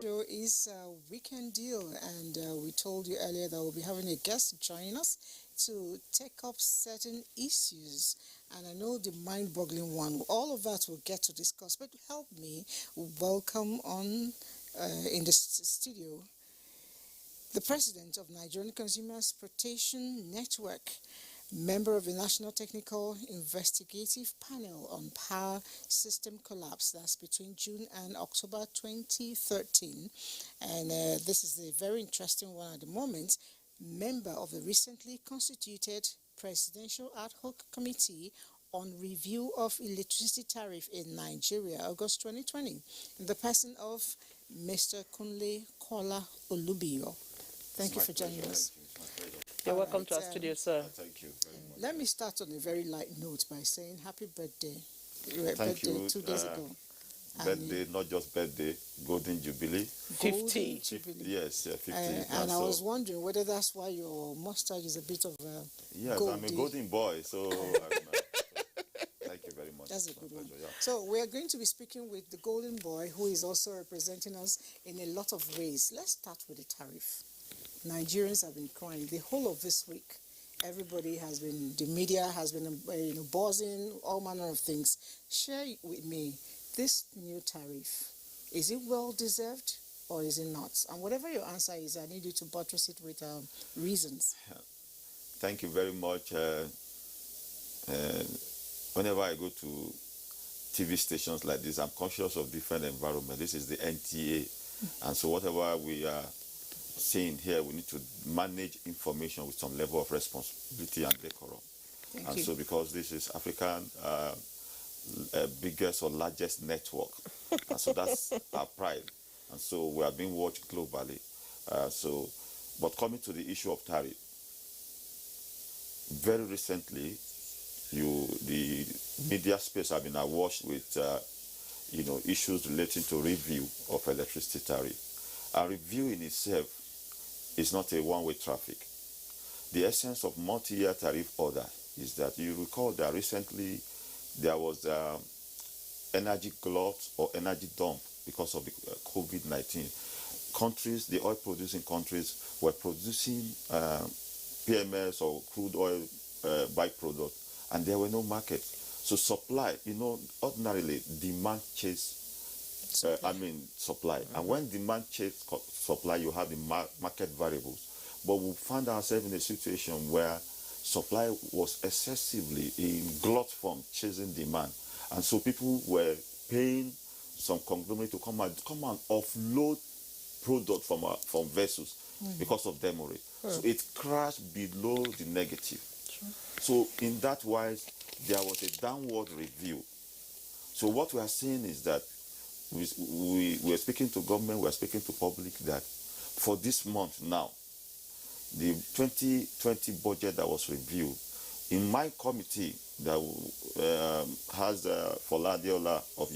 Show is a weekend deal, and we told you earlier that we'll be having a guest join us to take up certain issues. And I know the mind-boggling one, all of that we'll get to discuss. But help me welcome on in the studio the president of Nigerian Consumers Protection Network, member of the National Technical Investigative Panel on Power System Collapse. That's between June and October 2013. And this is a very interesting one at the moment. Member of the recently constituted Presidential Ad Hoc Committee on Review of Electricity Tariff in Nigeria, August 2020, in the person of Mr. Kunle Kola Olubiyo. Thank you for joining us. You're welcome to our studio, sir. Thank you very much. Let me start on a very light note by saying happy birthday. Thank you. 2 days ago. Birthday, not just birthday, Golden Jubilee. 50. Jubilee. Yes, 50. And I was wondering whether that's why your mustache is a bit of a Yes, goldy. I'm a golden boy, so thank you very much. That's a good one. Pleasure, yeah. So we're going to be speaking with the golden boy who is also representing us in a lot of ways. Let's start with the tariff. Nigerians have been crying the whole of this week. Everybody has been, the media has been, buzzing, all manner of things. Share with me this new tariff. Is it well deserved or is it not? And whatever your answer is, I need you to buttress it with reasons. Thank you very much. Whenever I go to TV stations like this, I'm conscious of different environment. This is the NTA, and so whatever we are saying here, we need to manage information with some level of responsibility and decorum. Thank you. So because this is African biggest or largest network, and so that's our pride, and so we are being watched globally. But coming to the issue of tariff, very recently, the media space have been awash with issues relating to review of electricity tariff. A review in itself is not a one-way traffic. The essence of multi-year tariff order is that you recall that recently there was energy glut or energy dump because of the COVID-19. Countries, the oil-producing countries, were producing PMS or crude oil byproduct, and there were no market. So supply, ordinarily demand chase supply. And when demand chase supply, you have the market variables. But we found ourselves in a situation where supply was excessively in glut form, chasing demand. And so people were paying some conglomerate to come and offload product from vessels because of demurrage. So it crashed below the negative. So in that wise, there was a downward review. So what we are saying is that we are speaking to government, we are speaking to public that for this month now, the 2020 budget that was reviewed, in my committee that has Fola Adeola of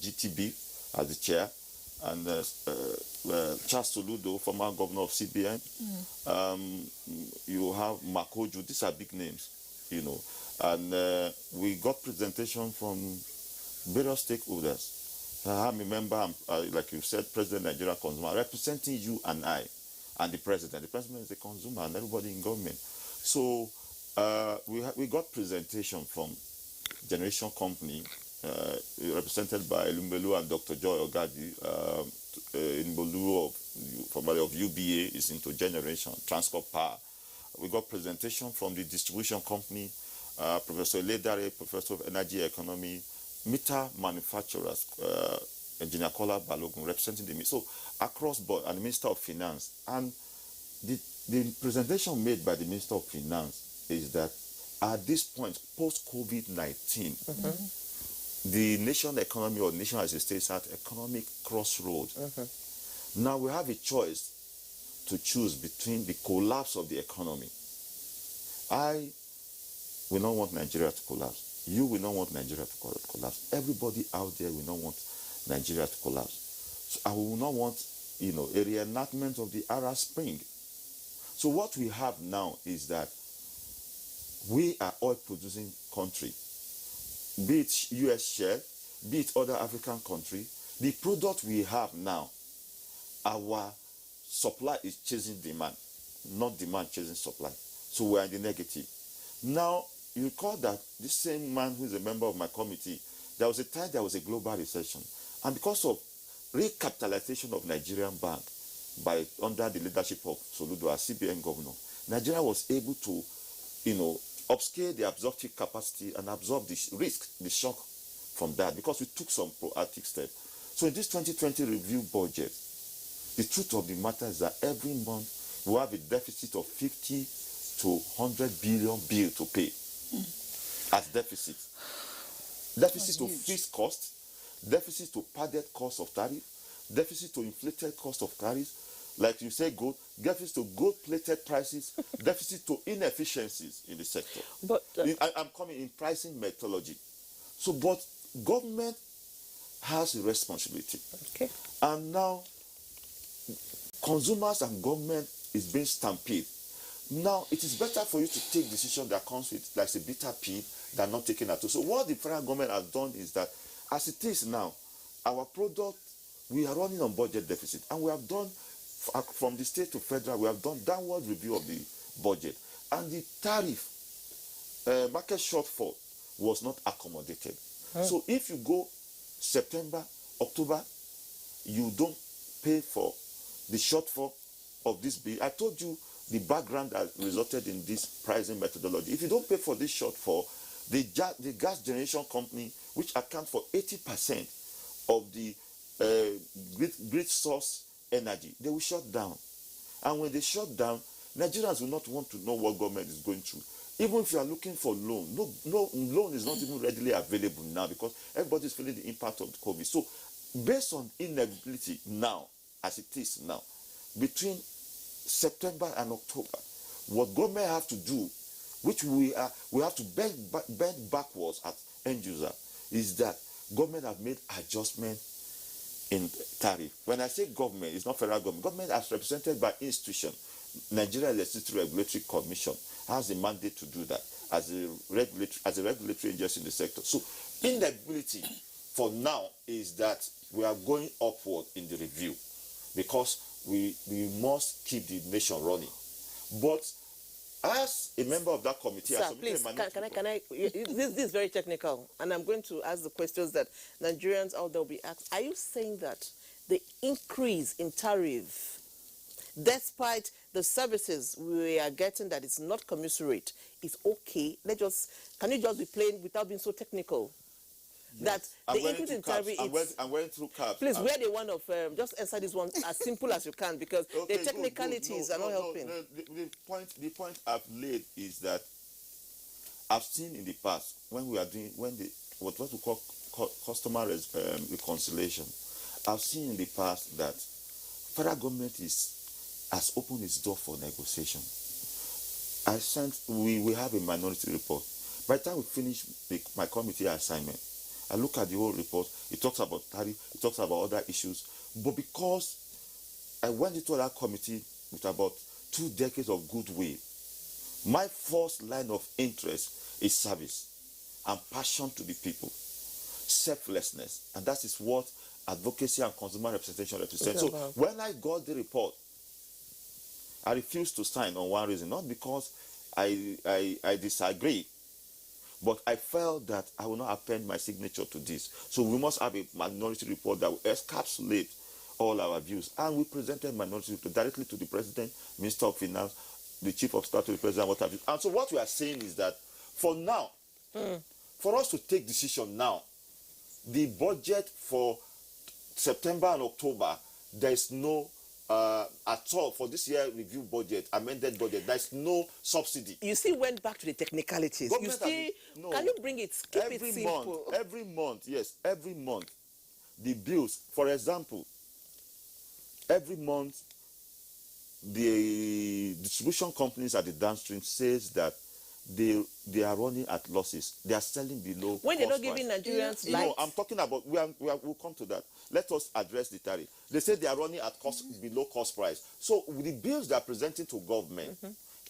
GTB as the chair, and Charles Soludo, former governor of CBN, you have Makoju, these are big names, and we got presentation from various stakeholders. I'm a member, like you said, President Nigeria Consumer, representing you and I, and the President. The President is the consumer and everybody in government. So we got presentation from Generation Company, represented by Olubiyo and Dr. Joy Ogadi. Mbolu, formerly of UBA, is into generation, transport power. We got presentation from the distribution company, Professor Ledare, Professor of Energy Economy, meter manufacturers, Engineer Kola Balogun, representing the so across board, and the Minister of Finance. And the presentation made by the Minister of Finance is that at this point, post-COVID-19, the nation economy or nation as a state is at economic crossroad. Now we have a choice to choose between the collapse of the economy. I will not want Nigeria to collapse. You will not want Nigeria to collapse. Everybody out there will not want Nigeria to collapse. So I will not want, a reenactment of the Arab Spring. So what we have now is that we are oil-producing country, be it U.S. share, be it other African country. The product we have now, our supply is chasing demand, not demand chasing supply. So we are in the negative. Now, you recall that this same man who is a member of my committee, there was a time there was a global recession. And because of recapitalization of Nigerian bank under the leadership of Soludo as CBN governor, Nigeria was able to, upscale the absorptive capacity and absorb the risk, the shock from that, because we took some proactive steps. So in this 2020 review budget, the truth of the matter is that every month we have a deficit of 50 to 100 billion bill to pay as deficit. Deficit to fixed cost, deficit to padded cost of tariff, deficit to inflated cost of tariffs, like you say, gold, deficit to gold-plated prices, deficit to inefficiencies in the sector. But I'm coming in pricing methodology. So, but government has a responsibility. Okay. And now, consumers and government is being stampeded. Now, it is better for you to take decision that comes with like a bitter pill than not taking at all. So what the federal government has done is that, as it is now, our product, we are running on budget deficit. And we have done, from the state to federal, we have done downward review of the budget. And the tariff market shortfall was not accommodated. So if you go September, October, you don't pay for the shortfall of this bill. I told you the background that resulted in this pricing methodology. If you don't pay for this shortfall, the gas generation company, which account for 80% of the grid source energy, they will shut down. And when they shut down, Nigerians will not want to know what government is going through. Even if you are looking for loan, no loan is not even readily available now because everybody is feeling the impact of the COVID. So based on inability now, as it is now, between September and October, what government have to do, which we have to bend backwards at end user, is that government have made adjustment in tariff. When I say government, it's not federal government. Government as represented by institution, Nigeria Electricity Regulatory Commission has the mandate to do that as a regulatory agency in the sector. So inability for now is that we are going upward in the review because we must keep the nation running. But as a member of that committee, sir, please, can I this is very technical, and I'm going to ask the questions that Nigerians out there will be asked. Are you saying that the increase in tariff, despite the services we are getting that is not commensurate, is okay? Can you just be plain without being so technical? Yes. That the increase in tariff I'm going through caps. Please, where the one of just answer this one as simple as you can, because okay, the technicalities are not helping. The point I've laid is that I've seen in the past when we are doing what we call customer reconciliation. I've seen in the past that federal government has opened its door for negotiation. We have a minority report. By the time we finish my committee assignment, I look at the whole report. It talks about tariff, it talks about other issues. But because I went into that committee with about 2 decades of goodwill, my first line of interest is service and passion to the people, selflessness. And that is what advocacy and consumer representation represent. So when I got the report, I refused to sign on one reason, not because I disagree, but I felt that I will not append my signature to this. So we must have a minority report that will encapsulate all our views. And we presented minority report directly to the President, Minister of Finance, the Chief of Staff to the President, what have you. And so what we are saying is that for now, for us to take decision now, the budget for September and October, there is no at all for this year review budget, amended budget. There's no subsidy. You still went back to the technicalities. Can you bring it? Keep it simple. Every month, the bills. For example, every month the distribution companies at the downstream says that they are running at losses. They are selling below. When they're not giving Nigerians light. No, I'm talking about. We'll come to that. Let us address the tariff. They say they are running at below cost price. So with the bills they are presenting to government,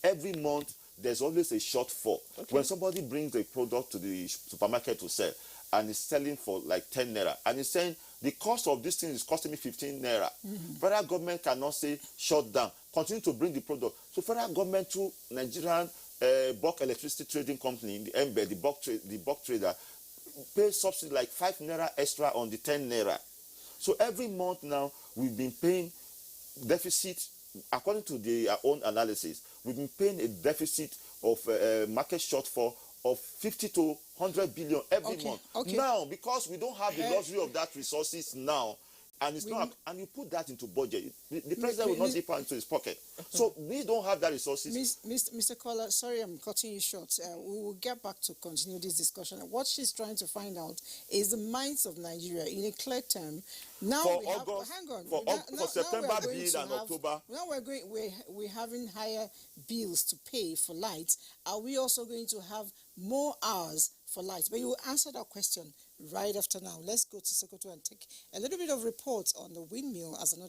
every month there's always a shortfall. Okay. When somebody brings a product to the supermarket to sell and is selling for like 10 naira, and he's saying the cost of this thing is costing me 15 naira. Federal government cannot say shut down, continue to bring the product. So federal government through Nigerian bulk electricity trading company, the MBED, the bulk trader, pay subsidy like 5 naira extra on the 10 naira. So every month now, we've been paying deficit, according to their own analysis, we've been paying a deficit of market shortfall of 50 to 100 billion every month. Now, because we don't have the luxury of that resources now, and it's not, and you put that into budget, the president will not dip into his pocket. So we don't have that resources. Mr. Kola, sorry I'm cutting you short. We will get back to continue this discussion. What she's trying to find out is the minds of Nigeria in a clear term. Now For we August, have, hang on. for September bill and October. Now we're having higher bills to pay for lights. Are we also going to have more hours for lights? But you will answer that question right after now. Let's go to Sokoto and take a little bit of reports on the windmill as another